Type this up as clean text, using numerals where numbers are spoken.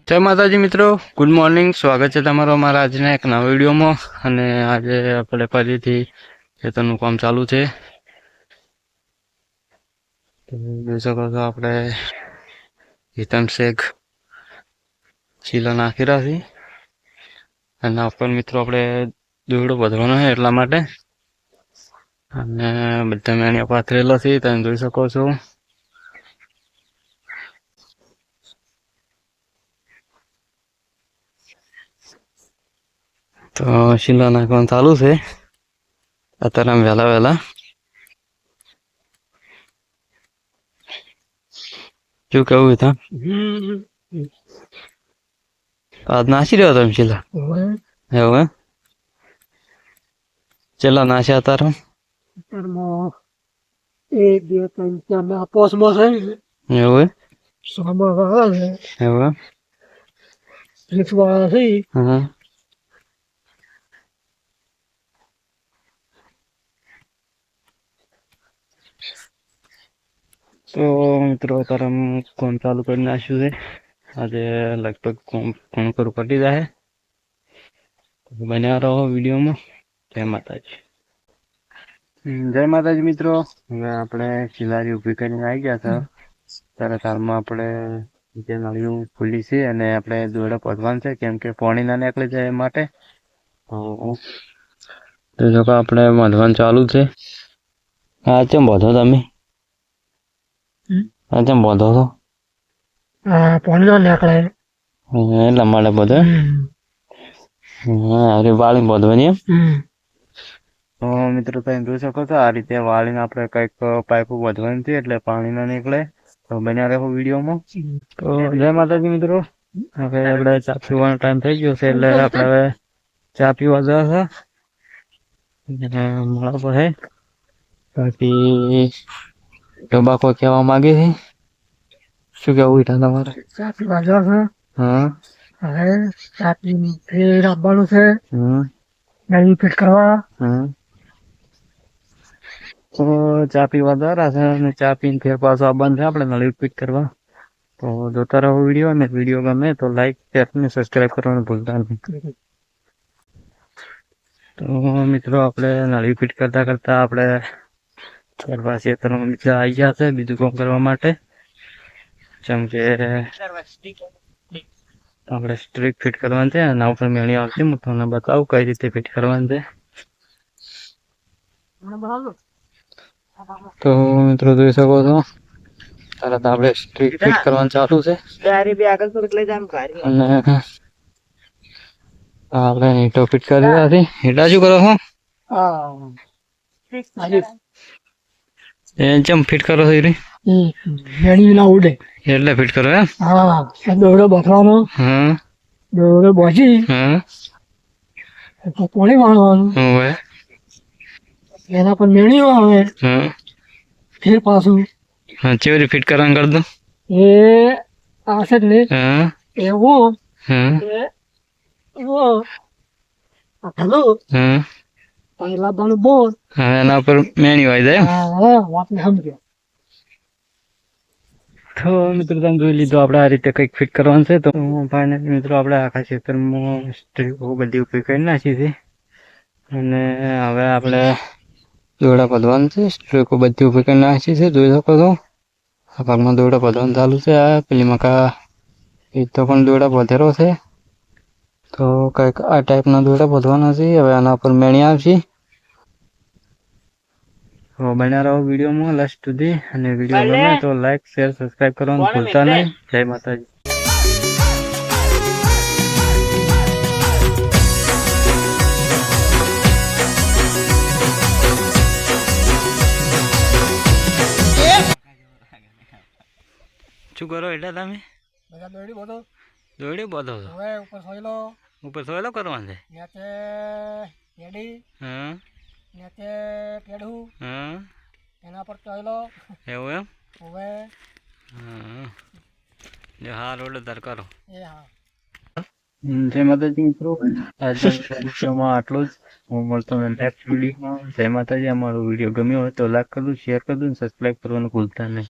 જય માતાજી મિત્રો, ગુડ મોર્નિંગ. સ્વાગત છે તમારો અમારા આજના એક નવા વિડીયોમાં. અને આજે આપણે ફરીથી ખેતરનું કામ ચાલુ છે. જોઈ શકો છો આપણે હિતમ શેખ શીલા નાખી રહ્યા છીએ. અને ઉપર મિત્રો આપણે દોરડો વધવાનો છે એટલા માટે. અને બધા મેણિયા પાથરેલો છે, તમે જોઈ શકો છો. તો શીલા નાખવાનું ચાલુ છે અત્યારે આમ વહેલા વહેલા. શું કેવું હતા આજ નાસી રહ્યો તમે શીલા? એવું હે? ચેલા નાસ્યા તારા? એક બે ત્રણ ચાર પોસમાં છે. એવું હે? સામા વાળા છે. એવું હે? રિક્સ વાળા છે. હા. તો મિત્રો અત્યારે કોમ ચાલુ કરી નાખ્યું છે. આજે લગભગ કોમ કરું પટી જાય. બન્યા રહો વિડીયોમાં. જય માતાજી. જય માતાજી મિત્રો. હવે આપણે શિલારી ઊભી કરીને આવી ગયા હતા. ત્યારે તારમાં આપણે જે નળિયું ખુલ્લી છે અને આપણે દોરડા પધવાનું છે, કેમ કે પાણી ના નીકળી જાય એ માટે. તો જો કે આપણે બાંધવાનું ચાલુ છે. હા, કેમ બાંધો તમે? હા, કેમ બાંધો છો? પાણી ના નીકળે એટલા માટે બધો. હા, અરે વાળી બાંધવાની એમ. તો મિત્રો તમે જોઈ શકો છો આ રીતે વાળીને આપણે કંઈક પાઇપો વધવાની છે એટલે પાણી ના નીકળે. તો બન્યા રહો વિડીયોમાં. તો જય માતાજી મિત્રો. હવે આપણે ચા પીવાનો ટાઈમ થઈ ગયો છે એટલે આપણે હવે ચા પીવા જવા છે. મળા પર હે બાકી ટબાકો કહેવા માંગે છે. શું કેવું ઈઠા તમારે? ચા પીવા જવા છે. હા. હવે ચા પીને ફેર આવવાનું છે. નળી ફિટ કરવા. તો ચા પીવા દ્વારા છે અને ચા પીને ફેર પાછો આવવાનું છે આપણે નળી ફિટ કરવા. તો જોતા રહો વિડીયો, અને વિડીયો ગમે તો લાઈક શેર અને સબસ્ક્રાઈબ કરવાનું ભૂલતા નહીં. તો મિત્રો આપણે નળી ફિટ કરતા કરતા આપણે ચાર પાસે મિત્રો આવી ગયા છે બીજું કામ કરવા માટે. જેમ કે આપણે સ્ટ્રીક ફિટ કરવાનું છે અને ઉપર મેણી આવશે. હું તમને બતાવું કઈ રીતે ફિટ કરવાનું છે. તો મિત્રો જોઈ શકો છો તરત આપણે સ્ટ્રીક ફિટ કરવાનું ચાલુ છે. અને આપણે ઈંટો ફિટ કરી રહ્યા છે. ઈંટા શું કરો છો? એ જેમ ફિટ કરો છો મેળી ના ઉડે એટલે ફિટ કરો એમ? હા, દોરડો બાંધવાનો. હા. દોરડો બાંધી હા. પાણી વાળવાનું. હવે એના પર મેળી આવે. હા. ફેર પાછું હા, ચેવરી ફિટ કરવાનું કરી દો. એ આવશે જ ને. હા. એવું હા. હેલો. હા. પહેલા બાનું બોલ. હા, એના ઉપર મેણી વાઈ જાય. હા, વાત ને સમજો. તો મિત્રો તમે જોઈ લીધું આપણે આ રીતે કંઈક ફિટ કરવાનું છે. તો ફાઇનલી મિત્રો આપણે આખા ક્ષેત્રમાં સ્ટ્રીકો બધી ઉપયોગ કરી નાખી છે. અને હવે આપણે દોરડા પધવાનું છે. સ્ટ્રીકો બધી ઉપયોગ કરી નાખી છે, જોઈ શકો છો. આ ભાગમાં દોરડા પધવાનું ચાલુ છે. આ પેલી મકા એ તો પણ દોરડા પધેરો છે. તો કંઈક આ ટાઈપના દોરડા પધવાના છે. હવે આના ઉપર મેણી આવશે. તો બન્યા રહો વિડીયોમાં લાસ્ટ સુધી, અને વિડીયો ગમે તો લાઈક શેર સબસ્ક્રાઈબ કરવાનું ભૂલતા નહીં. જય માતાજી. શું કરો એટલે તમે? બધા દોરડી બધો દોરડી બધો છો? હવે ઉપર સોયલો. ઉપર સોયલો કરવાનો છે? નીચે પેડી. હા. નીચે પેડું. હા. એના પર ચોયલો. એવું એમ? હવે હા. જો હા રોડ દર કરો. એ હા. જય માતાજી મિત્રો. આજના વિડીયોમાં આટલું જ. હું મળતો નેક્સ્ટ વિડીયોમાં. જય માતાજી. અમારો વિડીયો ગમ્યો હોય તો લાઈક કરજો, શેર કરજો અને સબસ્ક્રાઈબ કરવાનું ભૂલતા નહીં.